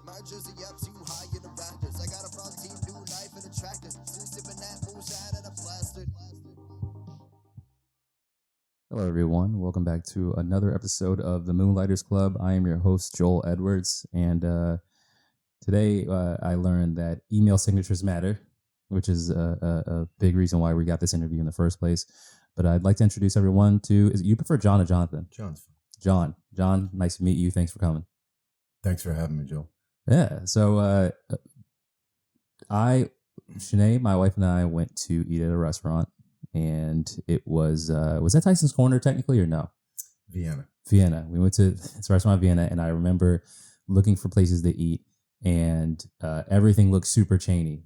My jersey up too high in the rafters. I got a front team, new knife and a tractor. Still sipping that moonshine and a plastered. Hello, everyone. Welcome back to another episode of the Moonlighters Club. I am your host, Joel Edwards, and today I learned that email signatures matter, which is a big reason why we got this interview in the first place. But I'd like to introduce everyone to, you prefer John or Jonathan? John's fine. John, nice to meet you. Thanks for coming. Thanks for having me, Joel. Yeah, so Shanae, my wife, and I went to eat at a restaurant. And it was that Tyson's Corner technically or no? Vienna. We went to this restaurant in Vienna, and I remember looking for places to eat, and everything looked super chainy.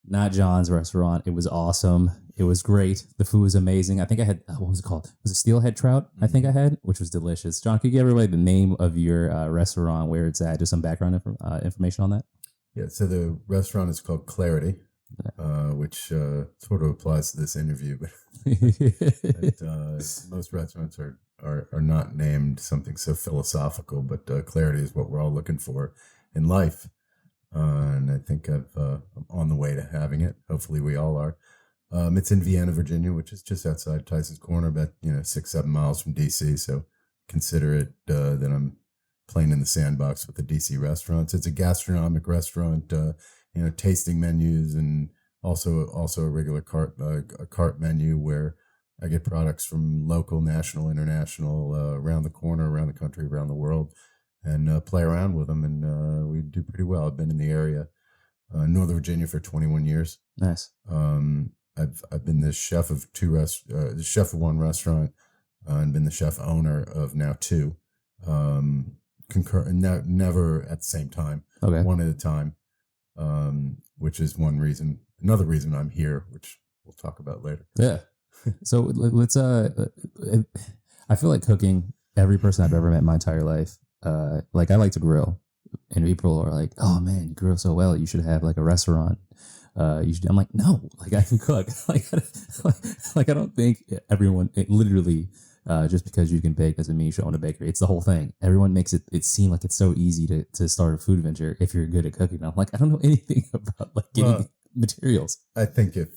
Not John's restaurant. It was awesome. It was great. The food was amazing. I think I had, what was it called? Was it steelhead trout? I think I had, which was delicious. John, could you give everybody the name of your restaurant, where it's at, just some background information on that? Yeah, so the restaurant is called Clarity. Which sort of applies to this interview, but most restaurants are not named something so philosophical, but clarity is what we're all looking for in life, and I think I'm on the way to having it. Hopefully we all are. It's in Vienna, Virginia, which is just outside Tyson's Corner, about 6-7 miles from DC, so consider it that I'm playing in the sandbox with the DC restaurants. It's a gastronomic restaurant, tasting menus, and also a regular cart menu where I get products from local, national, international, around the corner, around the country, around the world, and play around with them. And we do pretty well. I've been in the area, Northern Virginia, for 21 years. Nice. I've been the chef of the chef of one restaurant, and been the chef owner of now two. Never at the same time. Okay. One at a time. Which is another reason I'm here, which we'll talk about later. Yeah. So let's, I feel like cooking, every person I've ever met in my entire life, I like to grill, and people are like, oh man, you grill so well, you should have like a restaurant. I'm like, no, like I can cook. I don't think everyone, literally, just because you can bake doesn't mean you should own a bakery. It's the whole thing. Everyone makes it seem like it's so easy to start a food venture if you're good at cooking. And I'm like, I don't know anything about getting materials. I think if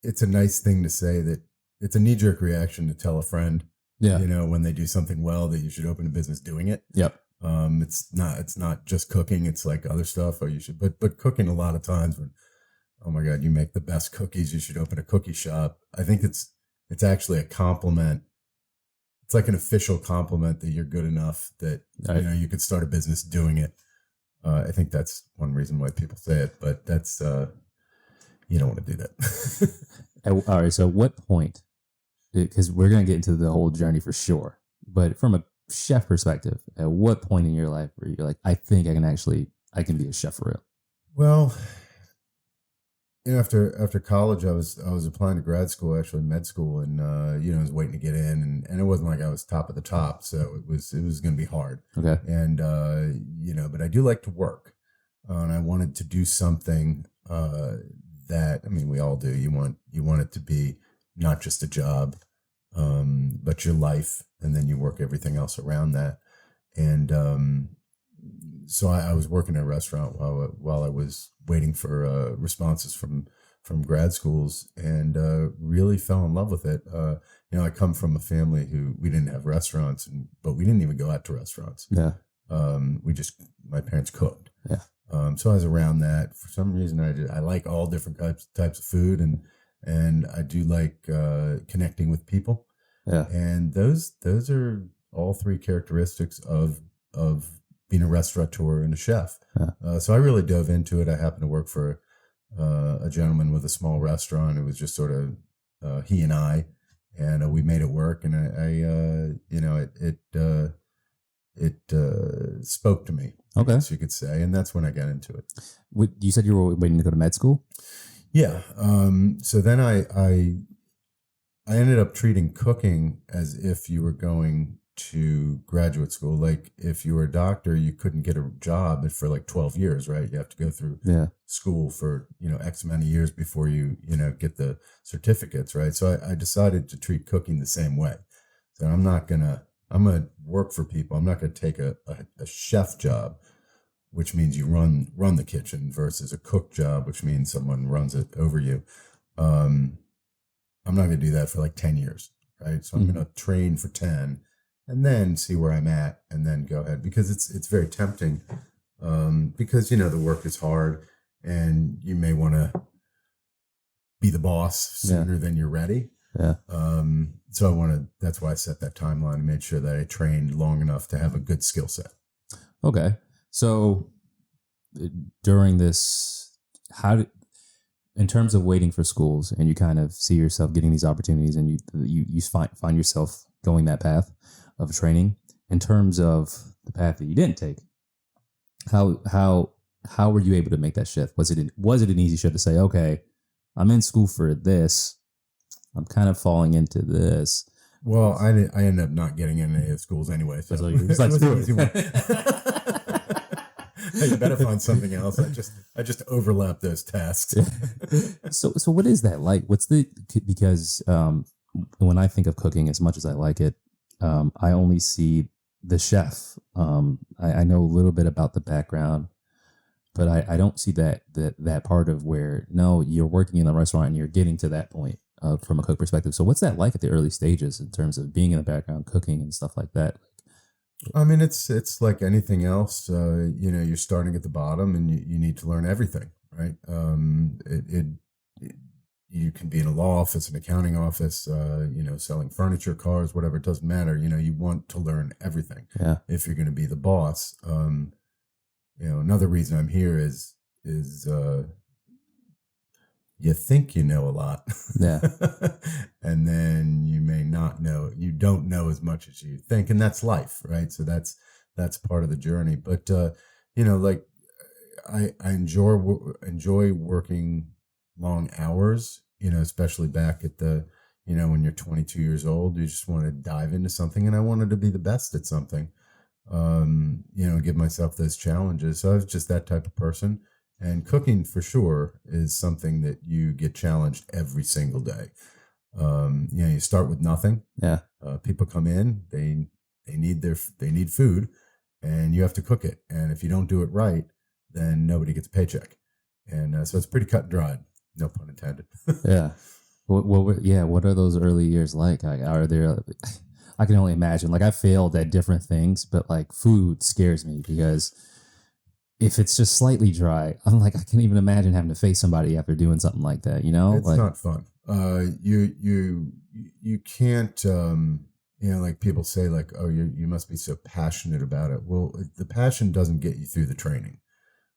it's a nice thing to say, that it's a knee-jerk reaction to tell a friend, when they do something well, that you should open a business doing it. Yep. It's not just cooking. It's like other stuff, or you should, but cooking a lot of times when, oh my God, you make the best cookies, you should open a cookie shop. I think it's actually a compliment. It's like an official compliment that you're good enough that, you could start a business doing it. I think that's one reason why people say it, but that's, you don't want to do that. All right. So what point, because we're going to get into the whole journey for sure, but from a chef perspective, at what point in your life where you're like, I think I can be a chef for real? Well, after college, I was applying to grad school, actually med school, and I was waiting to get in, and it wasn't like I was top of the top, so it was going to be hard. Okay. And but I do like to work, and I wanted to do something that, I mean, we all do. You want it to be not just a job, but your life, and then you work everything else around that. And so I was working at a restaurant while I was waiting for responses from grad schools, and really fell in love with it. I come from a family who, we didn't have restaurants, but we didn't even go out to restaurants. Yeah. My parents cooked. Yeah. So I was around that. For some reason, I like all different types of food, and I do like connecting with people. Yeah. And those are all three characteristics of being a restaurateur and a chef. Yeah. So I really dove into it. I happened to work for a gentleman with a small restaurant. It was just sort of he and I, and we made it work. And it spoke to me, okay, I guess you could say. And that's when I got into it. You said you were waiting to go to med school? Yeah. So then I ended up treating cooking as if you were going to graduate school. Like if you were a doctor, you couldn't get a job for like 12 years, right? You have to go through school for, X amount of years before you, get the certificates, right? So I decided to treat cooking the same way. So I'm going to work for people. I'm not going to take a chef job. which means you run the kitchen, versus a cook job, which means someone runs it over you. I'm not going to do that for like 10 years, right? So I'm going to train for 10 and then see where I'm at and then go ahead, because it's very tempting, because, you know, the work is hard and you may want to be the boss sooner than you're ready. Yeah. So that's why I set that timeline and made sure that I trained long enough to have a good skill set. Okay. So during this, in terms of waiting for schools, and you kind of see yourself getting these opportunities, and you find yourself going that path of training, in terms of the path that you didn't take, how were you able to make that shift? Was it an easy shift to say, okay, I'm in school for this, I'm kind of falling into this? Well, I ended up not getting in any of the schools anyway, so it was an easy one. Hey, you better find something else. I just overlap those tasks. So what is that like? Because when I think of cooking, as much as I like it, I only see the chef. I know a little bit about the background, but I don't see that part of where, no, you're working in the restaurant and you're getting to that point from a cook perspective. So what's that like at the early stages in terms of being in the background, cooking and stuff like that? I mean, it's like anything else. You know, you're starting at the bottom and you need to learn everything, right? You can be in a law office, an accounting office, you know, selling furniture, cars, whatever. It doesn't matter. You know, you want to learn everything if you're going to be the boss. You know, another reason I'm here is you think you know a lot. Yeah. And then you may not know, you don't know as much as you think. And that's life, right? So that's part of the journey. But, you know, like I enjoy working long hours, you know, especially back at you know, when you're 22 years old, you just want to dive into something. And I wanted to be the best at something, you know, give myself those challenges. So I was just that type of person. And cooking for sure is something that you get challenged every single day. You know, you start with nothing. Yeah. People come in, they need food, and you have to cook it. And if you don't do it right, then nobody gets a paycheck. And so it's pretty cut and dried. No pun intended. Yeah. What are those early years like? Are there? I can only imagine. Like, I failed at different things, but like food scares me, because if it's just slightly dry, I'm like, I can't even imagine having to face somebody after doing something like that, you know? It's like, not fun. You can't, you know, like people say like, oh, you must be so passionate about it. Well, the passion doesn't get you through the training.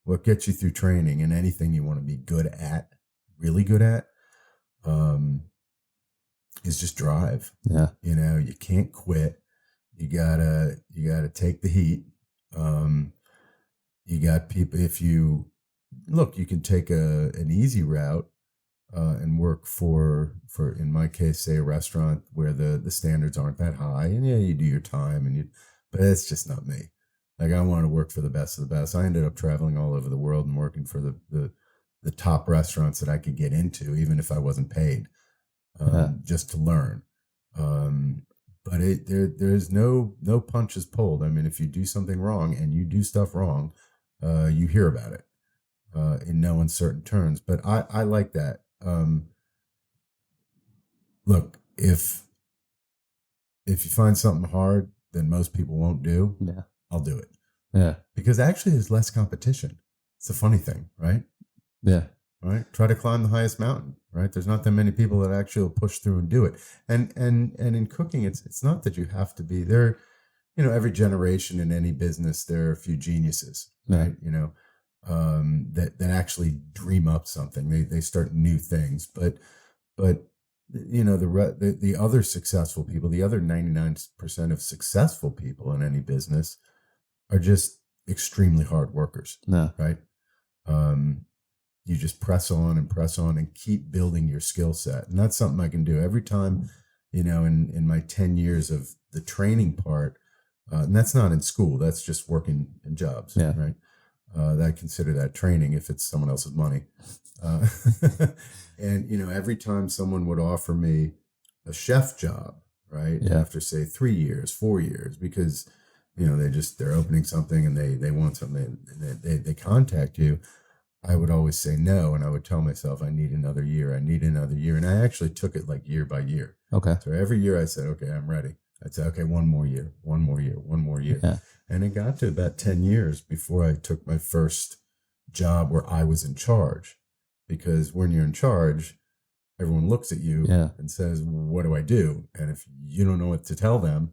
What gets you through training and anything you want to be good at, really good at, is just drive. Yeah. You know, you can't quit. You gotta take the heat. You got people, if you can take an easy route, and work for, in my case, say a restaurant where the standards aren't that high, and yeah, you do your time but it's just not me. Like, I wanted to work for the best of the best. I ended up traveling all over the world and working for the top restaurants that I could get into, even if I wasn't paid, just to learn. But there's no punches pulled. I mean, if you do something wrong, and you do stuff wrong, you hear about it in no uncertain terms. But I like that. Look, if you find something hard that most people won't do, I'll do it. Yeah. Because actually there's less competition. It's a funny thing, right? Yeah. Right? Try to climb the highest mountain, right? There's not that many people that actually will push through and do it. And in cooking, it's not that you have to be there. You know, every generation in any business, there are a few geniuses, right? You know, that actually dream up something. They start new things, but you know, the other successful people, the other 99% of successful people in any business are just extremely hard workers. Right? You just press on and keep building your skill set. And that's something I can do every time, you know, in my 10 years of the training part. And that's not in school. That's just working in jobs, right? I consider that training if it's someone else's money. And, you know, every time someone would offer me a chef job, right? After say 3 years, 4 years, because, they're opening something and they want something, and they contact you, I would always say no, and I would tell myself, I need another year, and I actually took it like year by year. Okay. So every year I said, okay, I'm ready. I'd say, okay, one more year, Yeah. and it got to about 10 years before I took my first job where I was in charge, because when you're in charge, everyone looks at you and says, what do I do? And if you don't know what to tell them,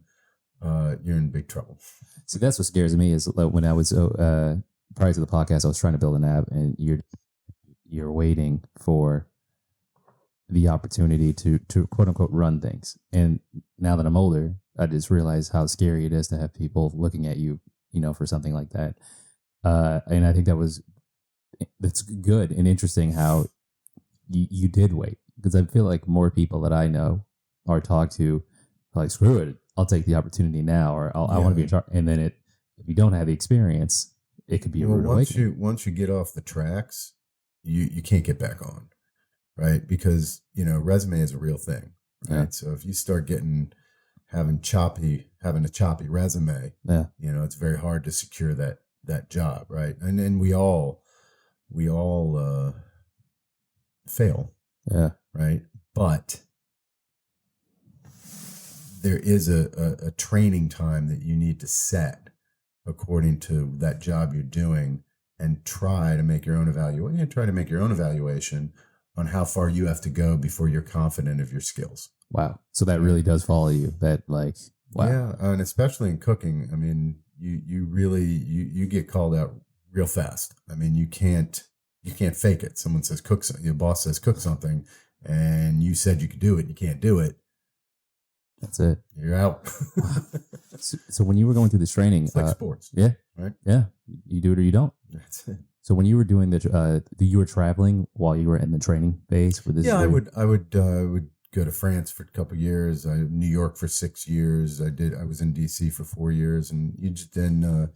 you're in big trouble. See, that's what scares me is like when I was prior to the podcast, I was trying to build an app, and you're waiting for the opportunity to quote unquote run things. And now that I'm older, I just realize how scary it is to have people looking at you, for something like that. And I think that's good and interesting how you did wait, because I feel like more people that I know or talk to are like, screw it, I'll take the opportunity now, or I want to be in charge. And then if you don't have the experience, it could be a rude awakening. Once you get off the tracks, you can't get back on, right? Because resume is a real thing, right? Yeah. So if you start having a choppy resume, it's very hard to secure that job, right? And then we all fail, right? But there is a training time that you need to set according to that job you're doing, and try to make your own evaluation on how far you have to go before you're confident of your skills. Wow. So that really does follow you. That wow. Yeah. And especially in cooking, I mean, you really get called out real fast. I mean, you can't fake it. Someone says your boss says cook something, and you said you could do it and you can't do it. That's it. You're out. So when you were going through this training, it's like sports. Yeah. Right. Yeah. You do it or you don't. That's it. So when you were doing you were traveling while you were in the training phase for this? Yeah, I would go to France for a couple of years. New York for 6 years. I was in DC for 4 years, and then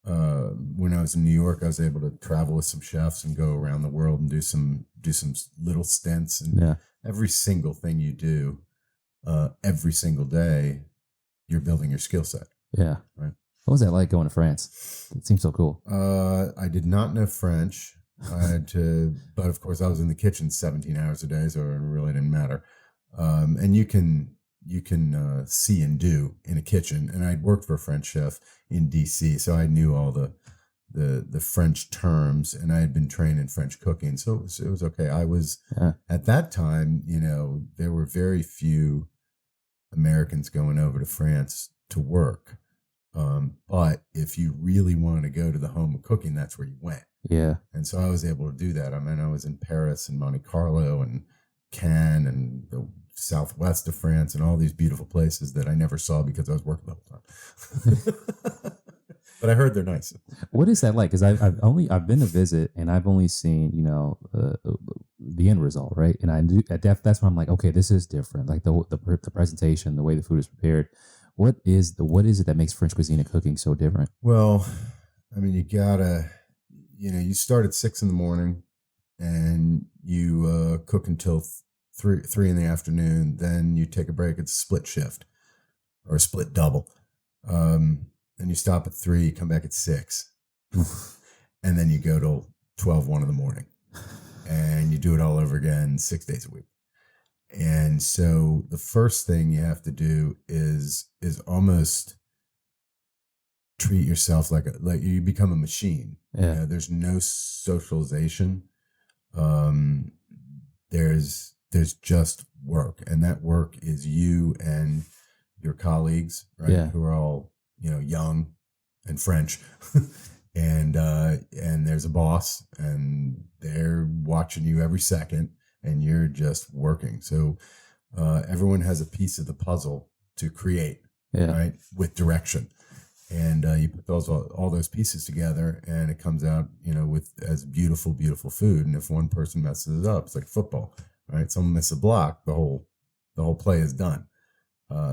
when I was in New York, I was able to travel with some chefs and go around the world and do some little stints. And every single thing you do, every single day, you're building your skill set. Yeah. Right. What was that like going to France? It seems so cool. I did not know French. I had to, but of course I was in the kitchen 17 hours a day, so it really didn't matter. And you can see and do in a kitchen. And I'd worked for a French chef in DC, so I knew all the French terms, and I had been trained in French cooking, so it was okay. I was at that time, there were very few Americans going over to France to work. But if you really wanted to go to the home of cooking, that's where you went. Yeah. And so I was able to do that. I mean, I was in Paris and Monte Carlo and Cannes and the southwest of France and all these beautiful places that I never saw because I was working the whole time. But I heard they're nice. What is that like? Because I've been to visit, and I've only seen the end result, right? And that's when I'm like, okay, this is different. Like the presentation, the way the food is prepared. What is it that makes French cuisine and cooking so different? Well, I mean, you gotta, you start at 6 a.m. and you cook until 3 p.m. Then you take a break. It's a split shift or a split double. Then you stop at 3, you come back at 6, and then you go till 1 a.m, and you do it all over again 6 days a week. And so the first thing you have to do is almost treat yourself like you become a machine. Yeah. There's no socialization. There's just work, and that work is you and your colleagues, right? Yeah. Who are all young and French, and there's a boss, and they're watching you every second, and you're just working. So everyone has a piece of the puzzle to create, right, with direction, and you put all those pieces together, and it comes out, with as beautiful food. And if one person messes it up, it's like football, right? Someone misses a block, the whole play is done.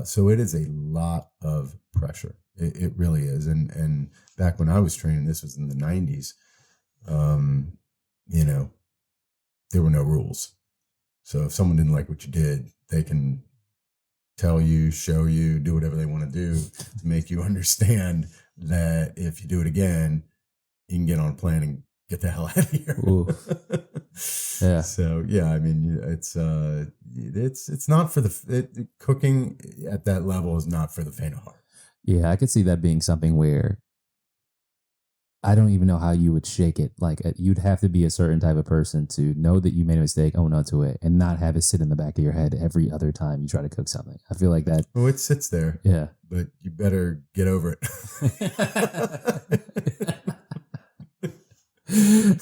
So it is a lot of pressure. It really is. And back when I was training, this was in the 90s, there were no rules. So if someone didn't like what you did, they can tell you, show you, do whatever they want to do to make you understand that if you do it again, you can get on a plane and get the hell out of here. Yeah. So yeah, I mean, it's not for cooking at that level is not for the faint of heart. Yeah, I could see that being something where I don't even know how you would shake it. Like you'd have to be a certain type of person to know that you made a mistake, own up to it, and not have it sit in the back of your head every other time you try to cook something. I feel like that. Oh, it sits there. Yeah. But you better get over it. You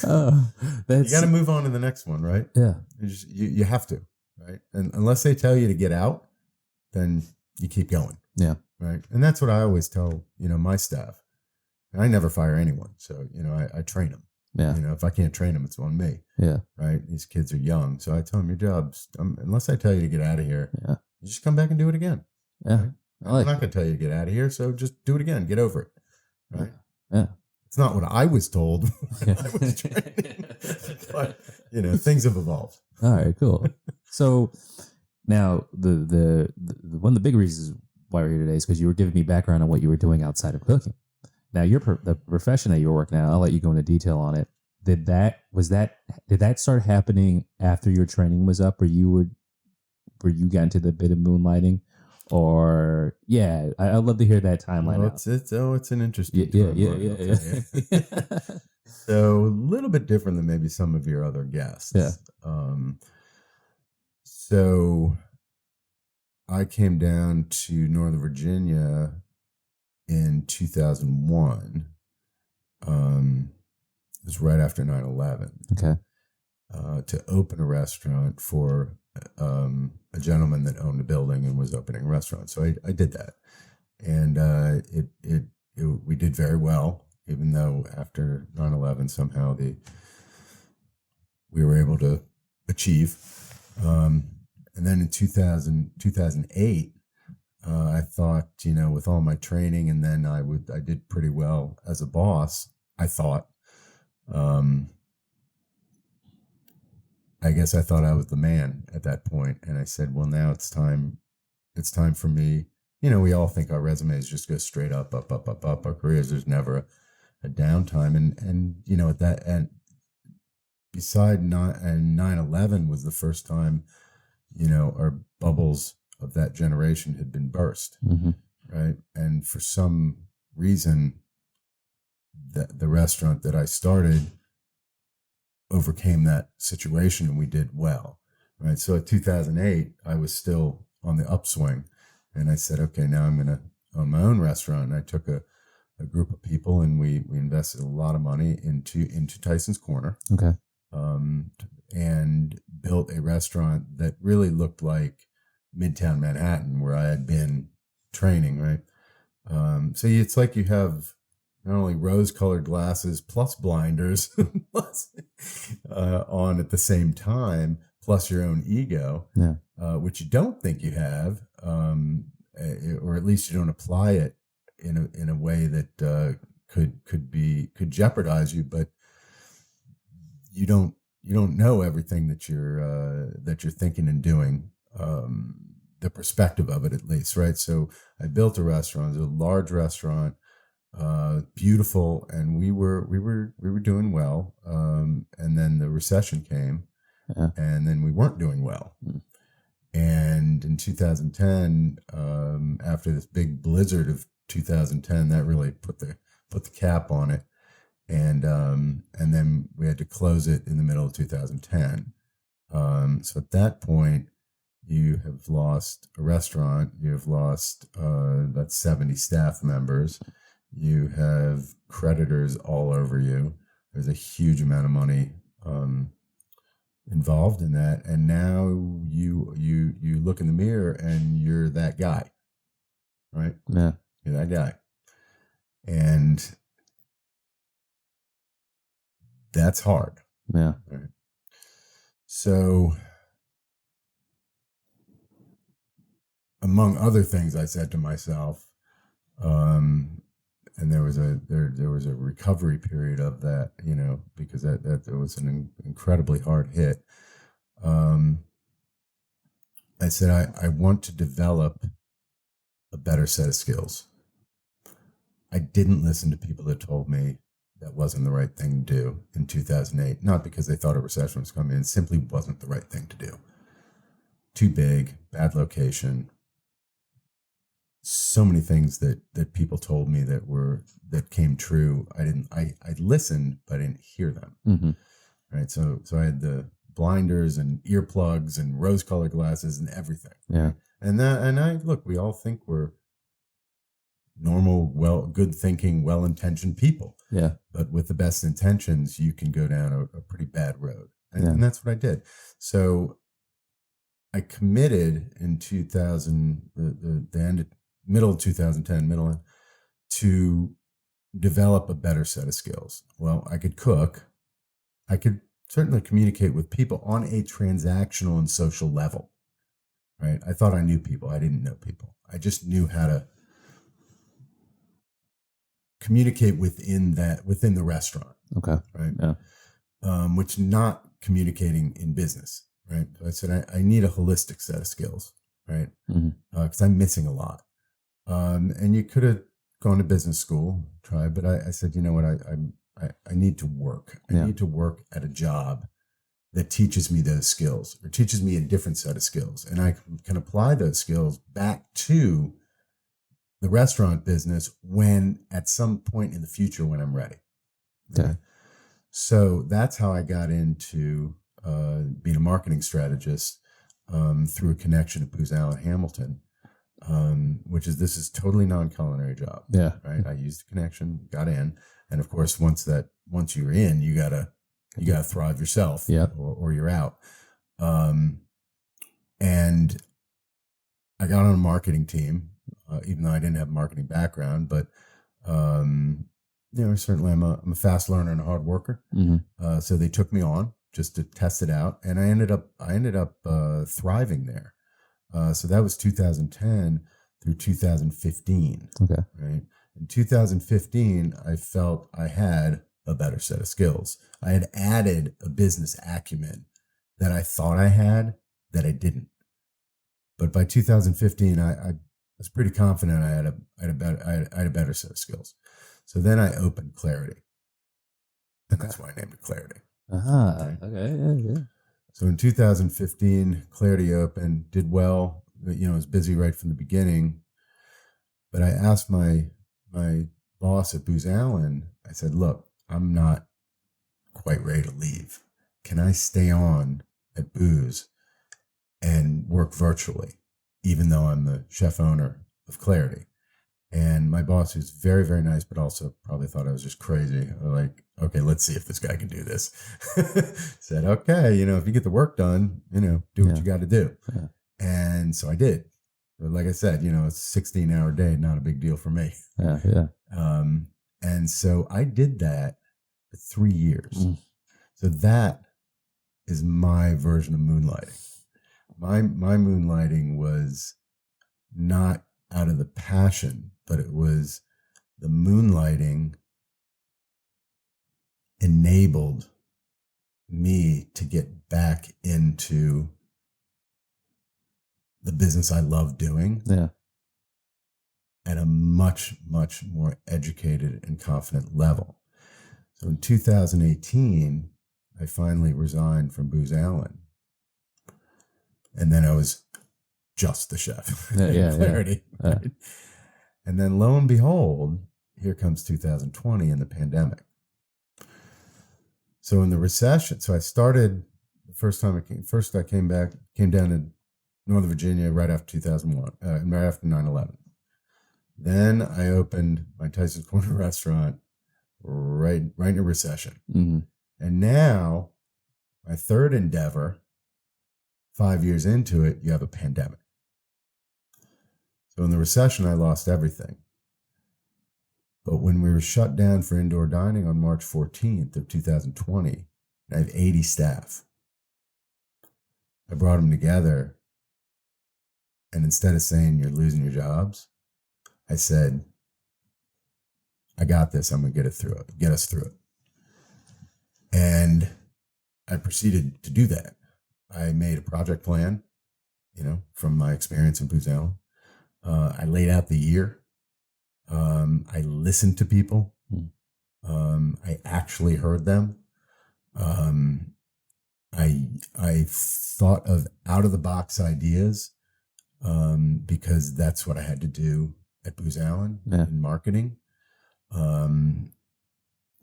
got to move on to the next one, right? Yeah. You have to, right? And unless they tell you to get out, then you keep going. Yeah. Right. And that's what I always tell, my staff. And I never fire anyone. So, I train them. Yeah. If I can't train them, it's on me. Yeah. Right. These kids are young. So I tell them your job's, unless I tell you to get out of here, you just come back and do it again. Yeah. Right? I'm not going to tell you to get out of here. So just do it again. Get over it. Right. Yeah. It's not what I was told when I was training. But, things have evolved. All right, cool. So now the one of the big reasons why we're here today is because you were giving me background on what you were doing outside of cooking. Now, the profession that you're working at, I'll let you go into detail on it. Did that start happening after your training was up, or you got into the bit of moonlighting, or I'd love to hear that timeline. It's an interesting. Yeah. So a little bit different than maybe some of your other guests. Yeah. So I came down to Northern Virginia in 2001. It was right after 9/11. Okay. To open a restaurant for a gentleman that owned a building and was opening a restaurant. So I did that, and we did very well, even though after 9/11 somehow we were able to achieve. And then in 2008. I thought, with all my training, and then I did pretty well as a boss. I thought, I guess I thought I was the man at that point. And I said, well, now it's time for me. We all think our resumes just go straight up, up, up, up, up. Our careers, there's never a downtime. And at that, and beside 9/11 was the first time, our bubbles of that generation had been burst, right? And for some reason, the restaurant that I started overcame that situation, and we did well, right? So at 2008, I was still on the upswing, and I said, okay, now I'm going to own my own restaurant. And I took a group of people, and we invested a lot of money into Tyson's Corner, okay, and built a restaurant that really looked like Midtown Manhattan, where I had been training, right? So it's like you have not only rose-colored glasses plus blinders plus, on at the same time, plus your own ego, which you don't think you have, or at least you don't apply it in a way that could jeopardize you, but you don't know everything that you're thinking and doing. The perspective of it, at least, right? So I built a restaurant. It was a large restaurant, beautiful, and we were doing well. And then the recession came, and then we weren't doing well. And in 2010, after this big blizzard of 2010, that really put the cap on it. And then we had to close it in the middle of 2010. So at that point, you have lost a restaurant. You have lost about 70 staff members. You have creditors all over you. There's a huge amount of money involved in that, and now you look in the mirror and you're that guy, right? Yeah, you're that guy, and that's hard. Yeah. Right? So, among other things, I said to myself, and there was a recovery period of that, because that was an incredibly hard hit. I said, I want to develop a better set of skills. I didn't listen to people that told me that wasn't the right thing to do in 2008, not because they thought a recession was coming. It simply wasn't the right thing to do. Too big, bad location. So many things that people told me that came true. I listened, but I didn't hear them. Mm-hmm. Right. So I had the blinders and earplugs and rose-colored glasses and everything. Yeah. And look, we all think we're normal, good thinking, well-intentioned people. Yeah. But with the best intentions, you can go down a pretty bad road. Yeah. And that's what I did. So I committed in 2000, the end, middle of 2010, to develop a better set of skills. Well, I could cook. I could certainly communicate with people on a transactional and social level, right? I thought I knew people. I didn't know people. I just knew how to communicate within the restaurant. Okay. Right. Yeah. Which not communicating in business. Right. So I said, I need a holistic set of skills. Right. Mm-hmm. Because I'm missing a lot. And you could have gone to business school, tried, but I said, you know what? I need to work. I need to work at a job that teaches me those skills or teaches me a different set of skills. And I can apply those skills back to the restaurant business when at some point in the future when I'm ready. Okay. So that's how I got into being a marketing strategist through a connection at Booz Allen Hamilton, this is totally non-culinary job. Yeah. Right. I used the connection, got in. And of course, once you're in, you gotta thrive yourself. Yep. or you're out. And I got on a marketing team. Even though I didn't have a marketing background, but certainly I'm a fast learner and a hard worker. Mm-hmm. So they took me on just to test it out, and I ended up thriving there. So that was 2010 through 2015. Okay. Right. In 2015, I felt I had a better set of skills. I had added a business acumen that I thought I had that I didn't. But by 2015, I was pretty confident I had a better set of skills. So then I opened Clarity. And that's why I named it Clarity. Okay. Yeah. So in 2015, Clarity opened, did well. I was busy right from the beginning. But I asked my boss at Booz Allen, I said, look, I'm not quite ready to leave. Can I stay on at Booz and work virtually, even though I'm the chef owner of Clarity? And my boss, who's very, very nice, but also probably thought I was just crazy, like, okay, let's see if this guy can do this. Said, okay, if you get the work done, do what you got to do. Yeah. And so I did. But like I said, it's a 16-hour day, not a big deal for me. Yeah. And so I did that for 3 years. Mm. So that is my version of moonlighting. My moonlighting was not out of the passion, but it was the moonlighting enabled me to get back into the business I love doing. Yeah. At a much, much more educated and confident level. So in 2018, I finally resigned from Booz Allen. And then I was just the chef. Clarity. Yeah. Right? And then lo and behold, here comes 2020 and the pandemic. So in the recession, I started the first time I came down to Northern Virginia right after 2001, right after 9/11. Then I opened my Tyson's Corner restaurant right in a recession. Mm-hmm. And now my third endeavor, 5 years into it, you have a pandemic. So in the recession, I lost everything. But when we were shut down for indoor dining on March 14th of 2020, I have 80 staff. I brought them together. And instead of saying you're losing your jobs, I said, I got this. I'm going to get us through it. And I proceeded to do that. I made a project plan from my experience in Booz Allen. I laid out the year. I listened to people. I actually heard them. I thought of out of the box ideas because that's what I had to do at Booz Allen in marketing.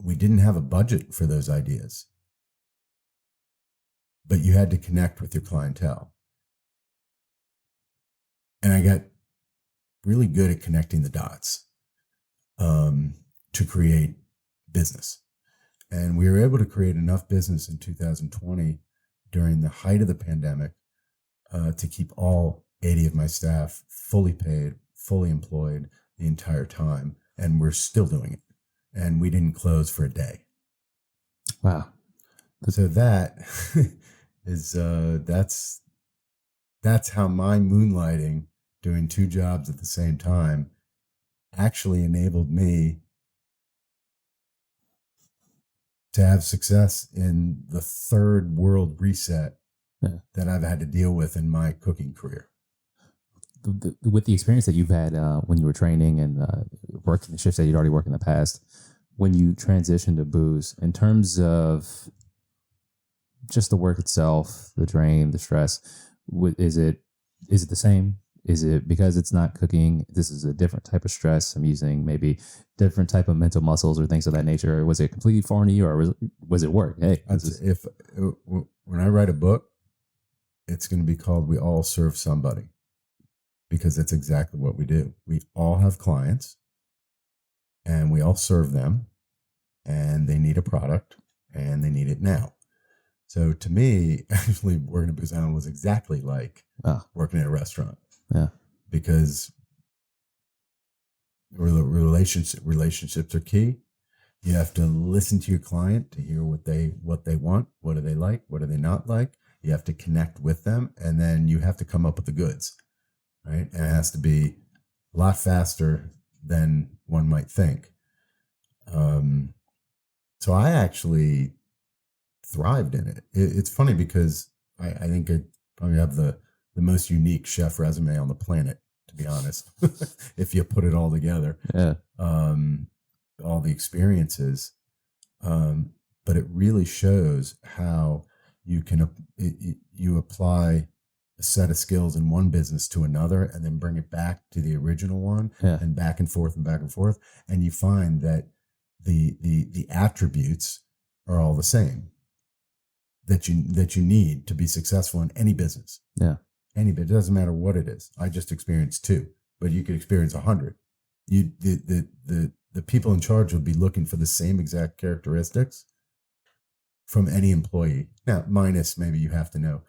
We didn't have a budget for those ideas, but you had to connect with your clientele. And I got really good at connecting the dots to create business. And we were able to create enough business in 2020 during the height of the pandemic to keep all 80 of my staff fully paid, fully employed the entire time. And we're still doing it. And we didn't close for a day. Wow. So that is, that's how my moonlighting, doing two jobs at the same time, actually enabled me to have success in the third world reset that I've had to deal with in my cooking career. With the experience that you've had when you were training and working the shifts that you'd already worked in the past, when you transitioned to booze, in terms of just the work itself, the drain, the stress, is it the same? Is it because it's not cooking? This is a different type of stress. I'm using maybe different type of mental muscles or things of that nature. Or was it completely foreign to you, or was it work? Hey, when I write a book, it's going to be called "We All Serve Somebody," because that's exactly what we do. We all have clients, and we all serve them, and they need a product, and they need it now. So to me, actually, working at Booz Allen was exactly like working at a restaurant. Yeah, because relationships are key. You have to listen to your client to hear what they want. What do they like? What do they not like? You have to connect with them, and then you have to come up with the goods, right? And it has to be a lot faster than one might think. So I actually thrived in it. It's funny because I think I probably have the most unique chef resume on the planet, to be honest, if you put it all together. Yeah. All the experiences. But it really shows how you can you apply a set of skills in one business to another and then bring it back to the original one and back and forth and back and forth. And you find that the attributes are all the same that you need to be successful in any business. Yeah. It doesn't matter what it is. I just experienced 2, but you could experience 100. The people in charge will be looking for the same exact characteristics from any employee. Now, minus maybe you have to know,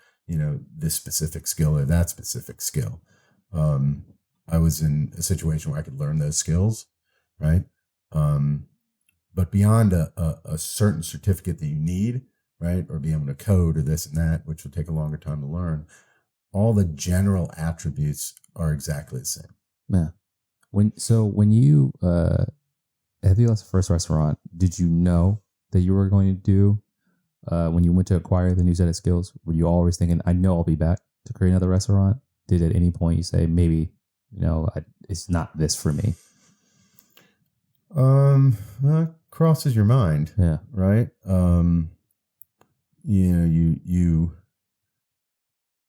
this specific skill or that specific skill. I was in a situation where I could learn those skills, right? But beyond a certain certificate that you need, right, or be able to code or this and that, which will take a longer time to learn, all the general attributes are exactly the same. Yeah. When you at the first restaurant, did you know that you were going to do when you went to acquire the new set of skills? Were you always thinking, I know I'll be back to create another restaurant? Did at any point you say, maybe, it's not this for me? That crosses your mind. Yeah. Right.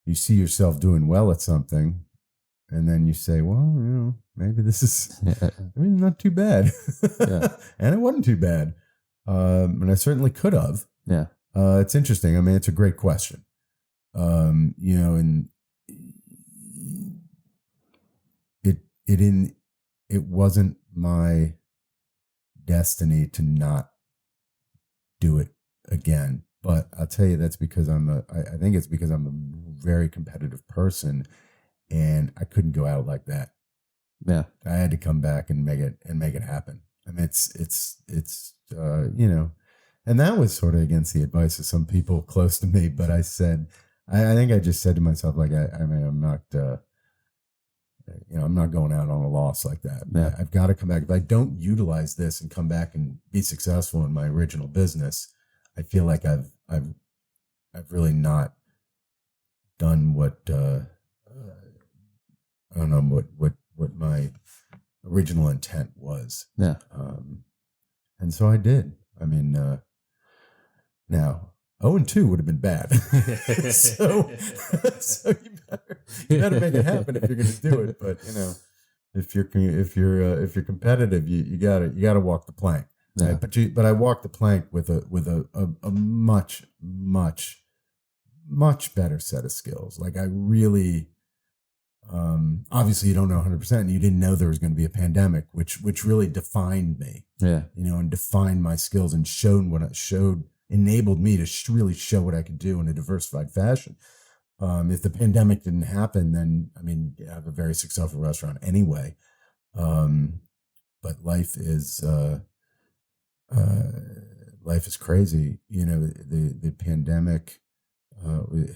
You see yourself doing well at something, and then you say, well, maybe this is not too bad. Yeah. And it wasn't too bad. And I certainly could have. Yeah. It's interesting. I mean, it's a great question. And it wasn't my destiny to not do it again. But I'll tell you, that's because I think it's because I'm a very competitive person, and I couldn't go out like that. Yeah. I had to come back and make it happen. I mean, it's and that was sort of against the advice of some people close to me. But I said, I think I just said to myself, like, I'm not, I'm not going out on a loss like that. Yeah. I've got to come back. If I don't utilize this and come back and be successful in my original business, I feel like I've really not done what I don't know what my original intent was. Yeah. And so I did. I mean, now 0-2 would have been bad. so you better make it happen if you're going to do it. But if you're competitive, you gotta walk the plank. Yeah. Right? But I walked the plank with a much better set of skills. Like I really, obviously you don't know 100%, and you didn't know there was going to be a pandemic, which really defined me. Yeah. And defined my skills and enabled me to really show what I could do in a diversified fashion. If the pandemic didn't happen, then I have a very successful restaurant anyway. But life is crazy. The pandemic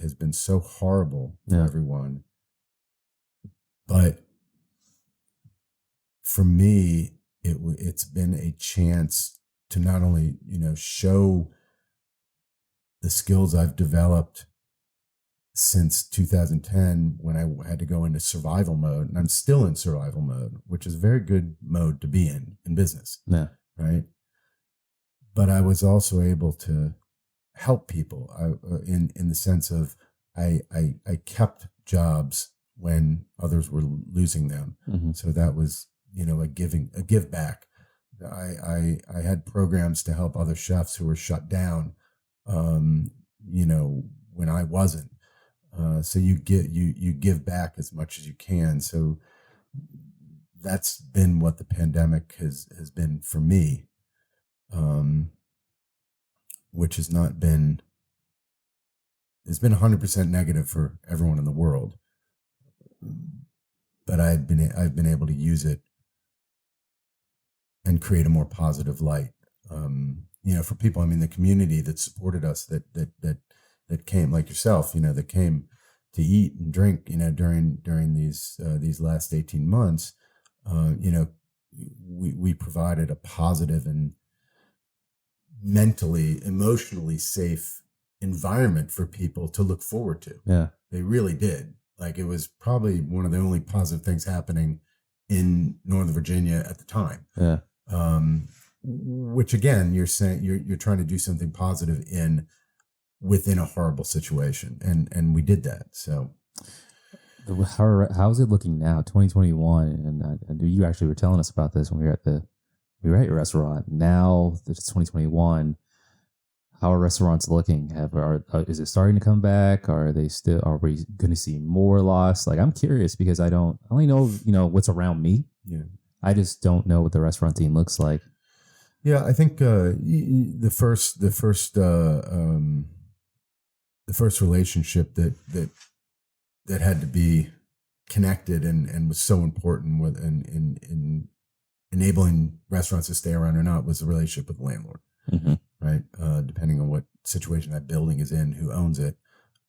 has been so horrible for everyone. But for me, it's been a chance to not only show the skills I've developed since 2010, when I had to go into survival mode, and I'm still in survival mode, which is a very good mode to be in business. Yeah. Right. But I was also able to help people in the sense of I kept jobs when others were losing them. Mm-hmm. So that was, a give back. I had programs to help other chefs who were shut down, when I wasn't. So you give back as much as you can. So that's been what the pandemic has been for me, which has not been. It's been 100% negative for everyone in the world, but I've been able to use it and create a more positive light. For people, the community that supported us, that came, like yourself, that came to eat and drink, during these last 18 months, we provided a positive and mentally, emotionally safe environment for people to look forward to. Yeah. They really did. Like, it was probably one of the only positive things happening in Northern Virginia at the time. Yeah. Which again, you're saying you're trying to do something positive within a horrible situation, and we did that. So, how is it looking now, 2021? And you actually were telling us about this when we were at your restaurant. Now it's 2021. How are restaurants looking? Is it starting to come back? Are we going to see more loss? Like, I'm curious because I only know what's around me. Yeah. I just don't know what the restaurant scene looks like. Yeah, I think the first relationship that had to be connected and was so important in enabling restaurants to stay around or not was the relationship with the landlord. Mm-hmm. Right, depending on what situation that building is in, who owns it,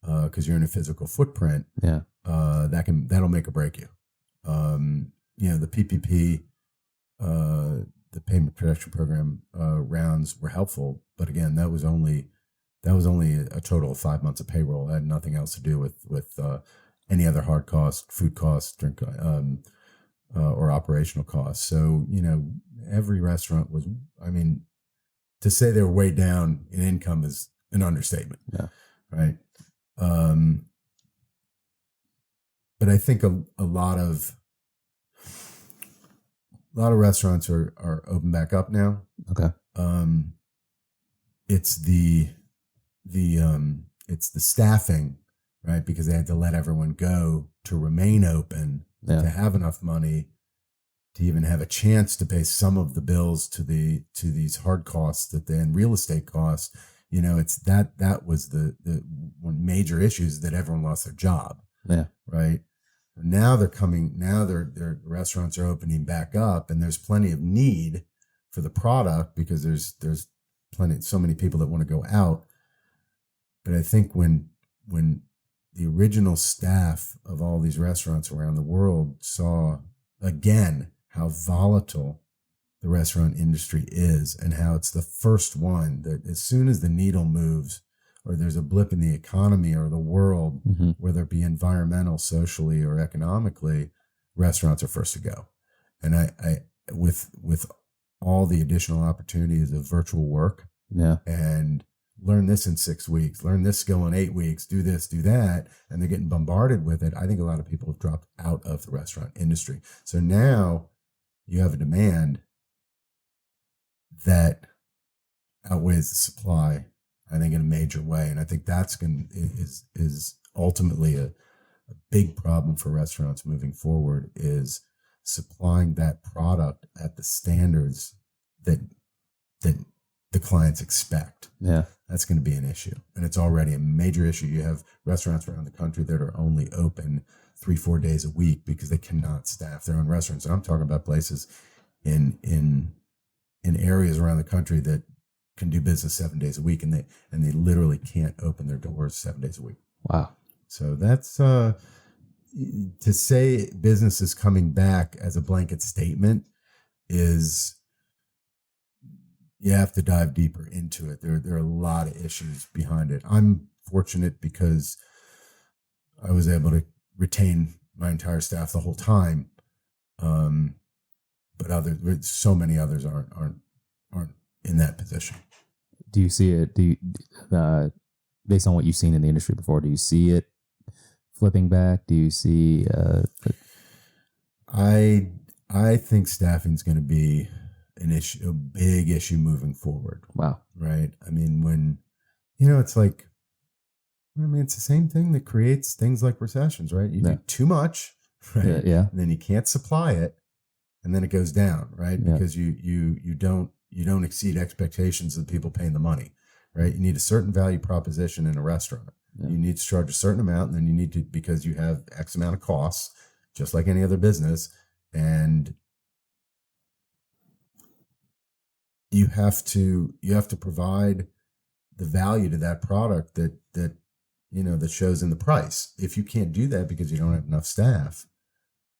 because you're in a physical footprint. Yeah, that'll make or break you. The PPP, the Payment Protection Program rounds were helpful, but again, that was only a total of 5 months of payroll. It had nothing else to do with any other hard costs, food costs, drink, or operational costs. So every restaurant was. To say they were way down in income is an understatement. Yeah. Right. But I think a lot of restaurants are open back up now. Okay. It's the staffing, right? Because they had to let everyone go to remain open, to have enough money to even have a chance to pay some of the bills to these hard costs and real estate costs. It's that was the one major issues, that everyone lost their job. Yeah. Right. Now their restaurants are opening back up, and there's plenty of need for the product because there's so many people that want to go out. But I think when the original staff of all these restaurants around the world saw again how volatile the restaurant industry is, and how it's the first one that as soon as the needle moves there's a blip in the economy or the world, Mm-hmm. whether it be environmental, socially, or economically, restaurants are first to go. And I with all the additional opportunities of virtual work, Yeah. and learn this in 6 weeks, learn this skill in 8 weeks, do this, do that, and they're getting bombarded with it. I think a lot of people have dropped out of the restaurant industry. So now you have a demand that outweighs the supply, I think, in a major way. And I think that's is ultimately a big problem for restaurants moving forward, is supplying that product at the standards that the clients expect. Yeah. That's going to be an issue. And it's already a major issue. You have restaurants around the country that are only open 3-4 days a week because they cannot staff their own restaurants. And I'm talking about places in areas around the country that can do business 7 days a week, and they literally can't open their doors 7 days a week. Wow. So that's to say business is coming back as a blanket statement is, you have to dive deeper into it. There are a lot of issues behind it. I'm fortunate because I was able to retain my entire staff the whole time. But so many others aren't in that position. Do you see it? Based on what you've seen in the industry before, do you see it flipping back? Do you see? I think staffing is going to be an issue, a big issue moving forward. Wow. Right. I mean, when, it's like, it's the same thing that creates things like recessions, right? You do too much, right? Yeah. And then you can't supply it, and then it goes down, right? Yeah. Because you don't exceed expectations of the people paying the money, right? You need a certain value proposition in a restaurant. Yeah. You need to charge a certain amount, and then you need to, because you have X amount of costs, just like any other business, and you have to provide the value to that product that shows in the price. If you can't do that because you don't have enough staff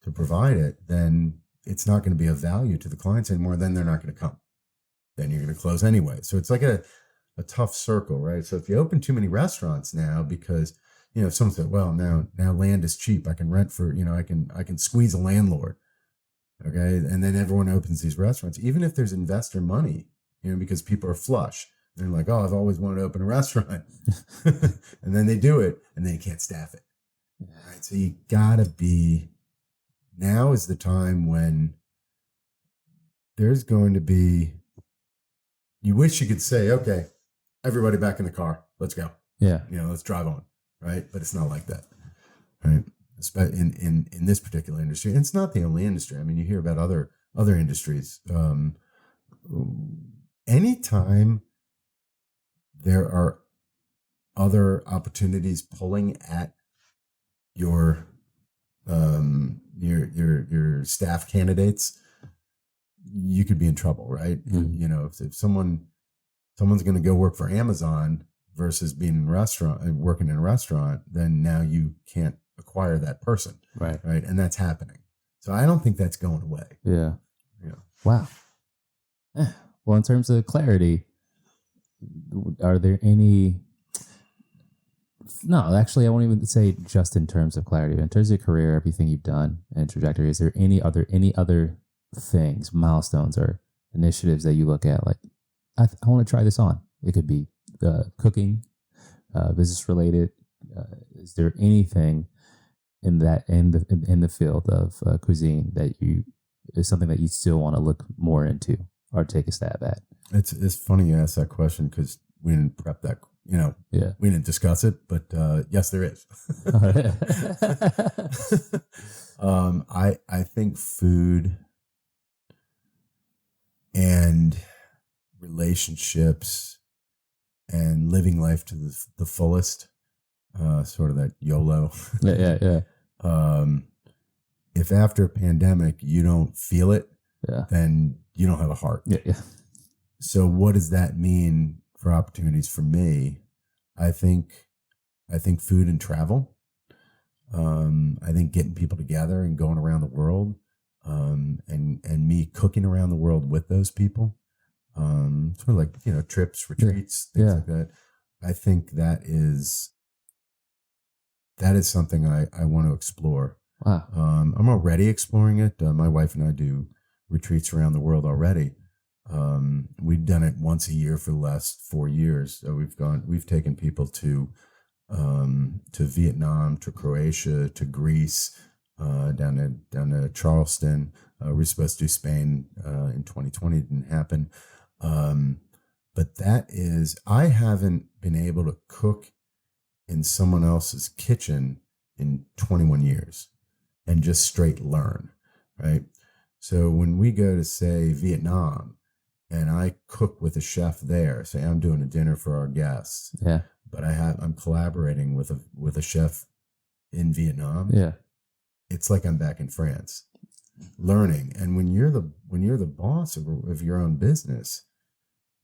to provide it, then it's not going to be of value to the clients anymore. Then they're not going to come. Then you're going to close anyway. So it's like a tough circle, right? So if you open too many restaurants now, because if someone said, well, now land is cheap, I can rent for, I can squeeze a landlord. Okay. And then everyone opens these restaurants, even if there's investor money, because people are flush. They're like, oh, I've always wanted to open a restaurant. And then they do it, and then you can't staff it. Right. So you gotta now is the time when there's going to be, you wish you could say, okay, everybody back in the car, let's go. Yeah. Let's drive on. Right. But it's not like that. Right. In this particular industry. And it's not the only industry. I mean, you hear about other industries. Anytime there are other opportunities pulling at your staff candidates, you could be in trouble, right? Mm-hmm. If someone's going to go work for Amazon versus being working in a restaurant, then now you can't acquire that person. Right. And that's happening. So I don't think that's going away. Yeah. Yeah. Wow. Well, in terms of clarity, are there any? No, actually, I won't even say just in terms of clarity. But in terms of your career, everything you've done and trajectory, is there any other things, milestones, or initiatives that you look at? Like, I want to try this on. It could be cooking, business related. Is there anything in the field of cuisine that is something that you still want to look more into or take a stab at? It's funny you ask that question because we didn't prep that. Yeah, we didn't discuss it, but yes, there is. I think food and relationships and living life to the fullest, sort of that YOLO. Yeah. If after a pandemic you don't feel it, then you don't have a heart. Yeah. So what does that mean for opportunities for me? I think food and travel. I think getting people together and going around the world, and me cooking around the world with those people. Sort of like, trips, retreats, things like that. I think that is something I want to explore. Wow. I'm already exploring it. My wife and I do retreats around the world already. We've done it once a year for the last 4 years. So we've taken people to Vietnam, to Croatia, to Greece, down to Charleston. We're supposed to do Spain in 2020. It didn't happen. But I haven't been able to cook in someone else's kitchen in 21 years and just straight learn, right? So when we go to, say, Vietnam, and I cook with a chef there, say I'm doing a dinner for our guests, Yeah. but I'm collaborating with a chef in Vietnam. Yeah. It's like I'm back in France, learning. And when you're the boss of your own business,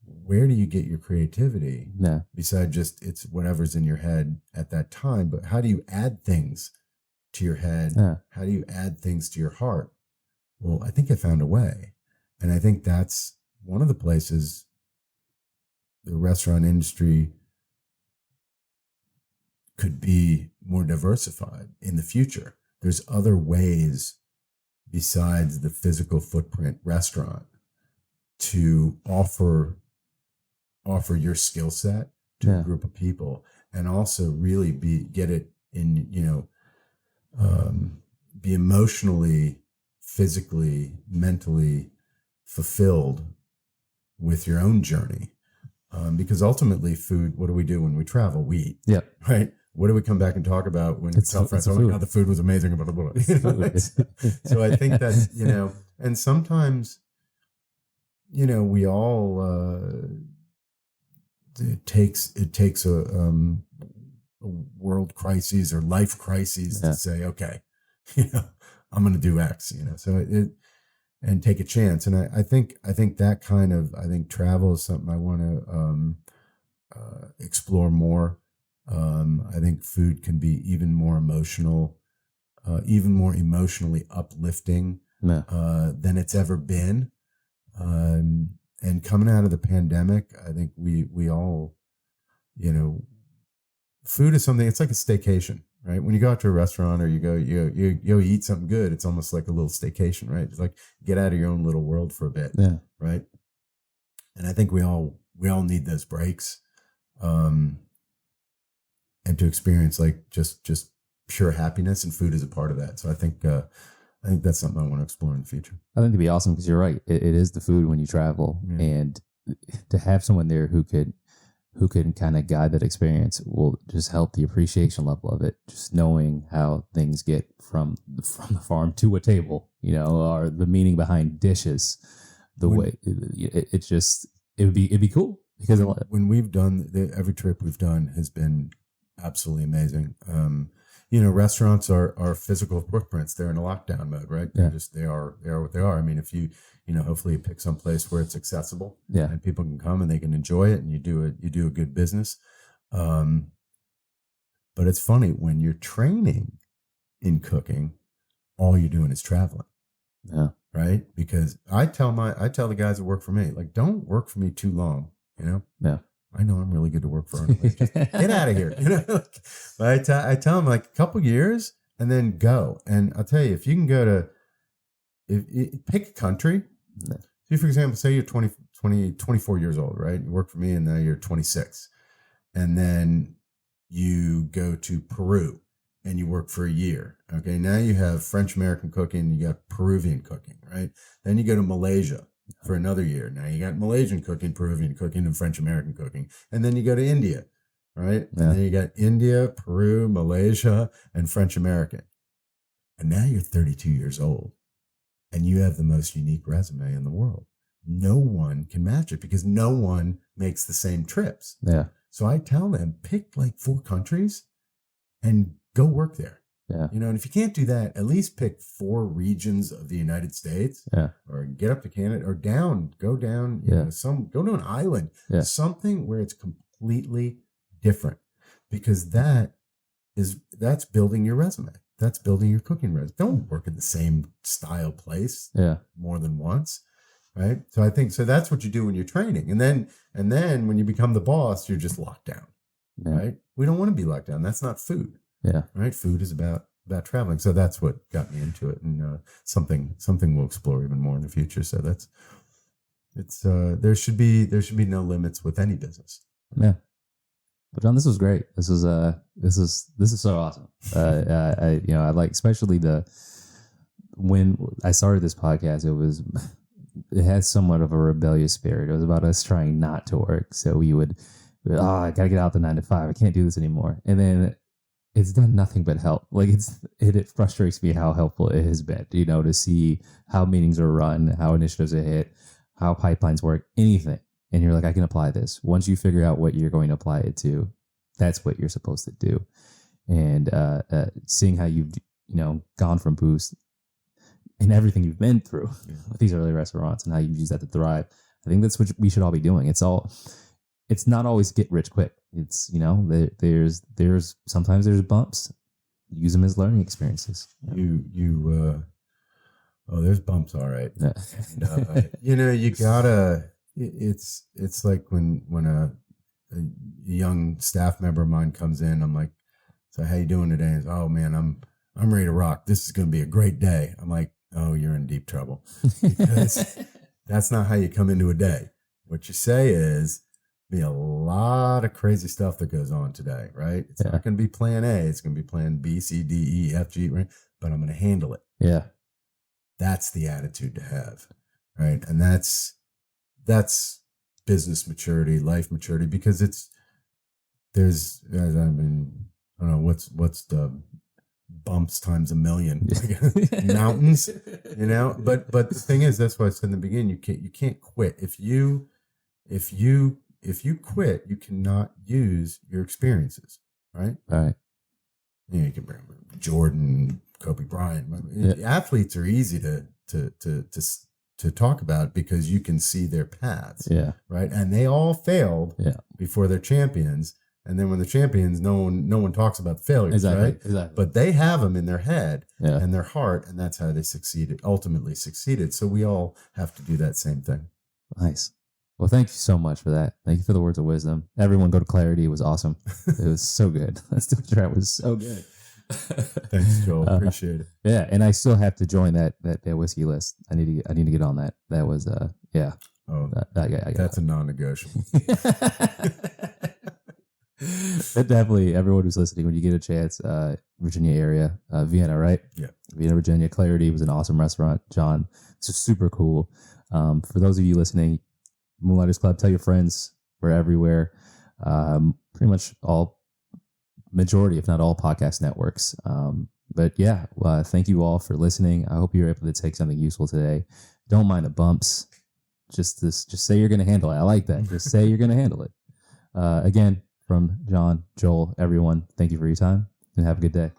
where do you get your creativity? Yeah. Besides just it's whatever's in your head at that time, but how do you add things to your head? Yeah. How do you add things to your heart? Well, I think I found a way. And I think that's one of the places the restaurant industry could be more diversified in the future. There's other ways besides the physical footprint restaurant to offer your skill set to a group of people, and also really get it in, be emotionally, physically, mentally fulfilled with your own journey. Because ultimately food, what do we do when we travel? We eat. Yeah. Right. What do we come back and talk about when we tell friends, oh my God, the food was amazing? Blah, blah, blah. So I think that's, and sometimes, we all, it takes a world crises or life crises to say, okay, I'm going to do X, so and take a chance. And I think that I think travel is something I want to explore more. I think food can be even more emotionally uplifting than it's ever been. And coming out of the pandemic, I think we all, food is something, it's like a staycation, right? When you go out to a restaurant or you go eat something good, it's almost like a little staycation, right? It's like get out of your own little world for a bit, right? And I think we all need those breaks, and to experience like just pure happiness, and food is a part of that. So I think that's something I want to explore in the future. I think it'd be awesome because you're right. It is the food when you travel, and to have someone there who can kind of guide that experience will just help the appreciation level of it. Just knowing how things get from the farm to a table, or the meaning behind dishes, it'd be cool because when we've done every trip we've done has been absolutely amazing. Restaurants are physical footprints. They're in a lockdown mode, right? They are what they are. I mean, if you hopefully you pick some place where it's accessible, and people can come and they can enjoy it, and you do a good business. But it's funny when you're training in cooking, all you're doing is traveling. Yeah. Right? Because I tell the guys that work for me, like, don't work for me too long, Yeah. I know I'm really good to work for. Just get out of here. But I tell them like a couple years and then go. And I'll tell you, if you can go to, pick a country. See, for example, say you're 24 years old, right? You work for me and now you're 26. And then you go to Peru and you work for a year. Okay. Now you have French American cooking. You got Peruvian cooking, right? Then you go to Malaysia for another year. Now you got Malaysian cooking, Peruvian cooking, and French American cooking. And then you go to India, right? And then you got India, Peru, Malaysia, and French American. And now you're 32 years old and you have the most unique resume in the world. No one can match it because no one makes the same trips. Yeah. So I tell them, pick like 4 countries and go work there. Yeah. And if you can't do that, at least pick 4 regions of the United States, or get up to Canada, or go down, go to an island, something where it's completely different, because that's building your resume. That's building your cooking resume. Don't work in the same style place more than once. Right. So I think, so that's what you do when you're training. And then when you become the boss, you're just locked down. Yeah. right? We don't want to be locked down. That's not food, Yeah. right? Food is about traveling. So that's what got me into it, and something we'll explore even more in the future. So there should be no limits with any business. Yeah. But John, this was great. This is so awesome. I like, especially when I started this podcast, it had somewhat of a rebellious spirit. It was about us trying not to work. So we would, I gotta get out the 9 to 5. I can't do this anymore. And then it's done nothing but help. Like it frustrates me how helpful it has been, to see how meetings are run, how initiatives are hit, how pipelines work, anything. And you're like, I can apply this. Once you figure out what you're going to apply it to, that's what you're supposed to do. And seeing how you've, gone from Boost and everything you've been through with these early restaurants and how you've used that to thrive, I think that's what we should all be doing. It's not always get rich quick. It's, there's sometimes there's bumps. Use them as learning experiences. There's bumps, all right. Yeah. And, you gotta. It's like when a young staff member of mine comes in, I'm like, so how you doing today? And oh man, I'm ready to rock. This is going to be a great day. I'm like, oh, you're in deep trouble, because that's not how you come into a day. What you say is, be a lot of crazy stuff that goes on today, right? It's not going to be plan A. It's going to be plan B, C, D, E, F, G, right? But I'm going to handle it. Yeah. That's the attitude to have, right? And that's business maturity, life maturity, because I don't know, what's the bumps times a million, mountains, but the thing is, that's why I said in the beginning, you can't quit. If you quit, you cannot use your experiences, right? Right. You can bring Jordan, Kobe Bryant. Athletes are easy to talk about because you can see their paths, right? And they all failed before they're champions. And then when they're champions, no one talks about the failures, right? Exactly. But they have them in their head and their heart, and that's how they ultimately succeeded. So we all have to do that same thing. Nice. Well, thank you so much for that. Thank you for the words of wisdom. Everyone go to Clarity. It was awesome. It was so good. Let's do it. It was so good. Thanks, Joel. Appreciate it. Yeah, and I still have to join that whiskey list. I need to get on that. That was Oh, that's a non-negotiable. But definitely, everyone who's listening, when you get a chance, Virginia area, Vienna, right? Yeah, Vienna, Virginia. Clarity was an awesome restaurant. John, this is super cool. For those of you listening, Moonlighters Club, tell your friends. We're everywhere. Pretty much majority, if not all, podcast networks. But yeah, thank you all for listening. I hope you're able to take something useful today. Don't mind the bumps. Just say you're going to handle it. I like that. Just say you're going to handle it. Again, from John, Joel, everyone, thank you for your time and have a good day.